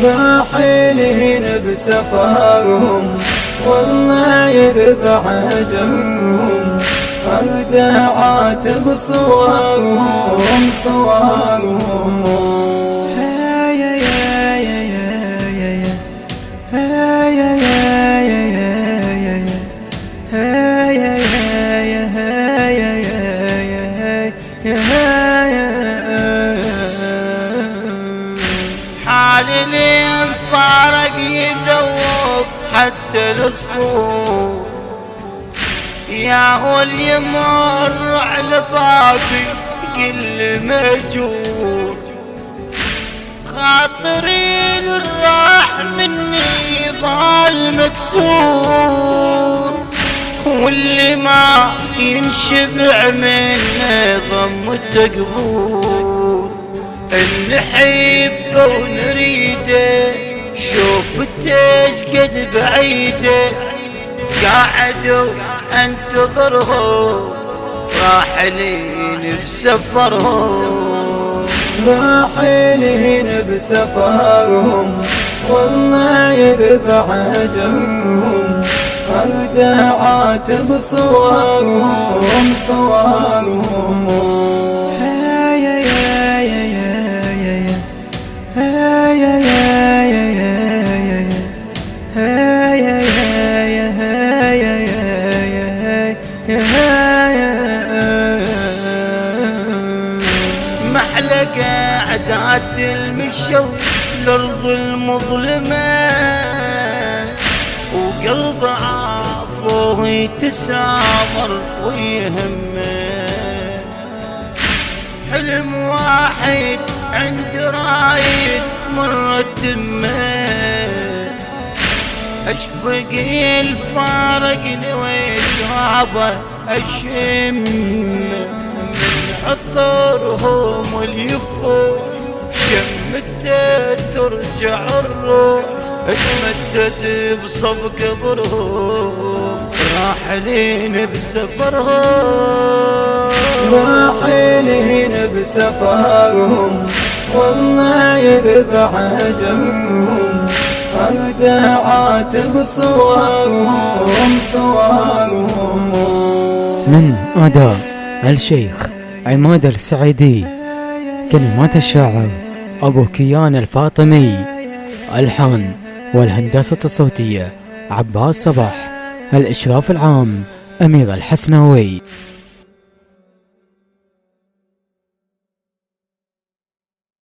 راحلين بسفرهم والله يذبح جمهم، الداعات بصورهم صورهم. حال لين فارق يذوب حتى الصخور، يا هو اللي يمر على بابي كل مجور. خاطري الراح مني ضال مكسور، واللي ما ينشبع منه ضمته قبور. نحبه ونريده شوفته ايش قد بعيده، قاعد انتظرهم راحلين بسفرهم. راحلين بسفرهم والله يذبح جمهم، الداعات بصورهم صورهم. محلقة عدات المشو الأرض المظلمة، وقلب عافوه يتسامر ويهمه. حلم واحد عند رايد مرة تمه، اشبق الفارق ويترابه اشم من عطرهم اليفوت. شمته ترجع الروح اتمدد بصف قبرهم، راحلين بسفرهم. راحلين بسفرهم والله يذبح جمهم، الداعات بصورهم صورهم. من أداء الشيخ عماد السعيدي، كلمات الشاعر أبو كيان الفاطمي، الحان والهندسة الصوتية عباس صباح، الإشراف العام أمير الحسناوي.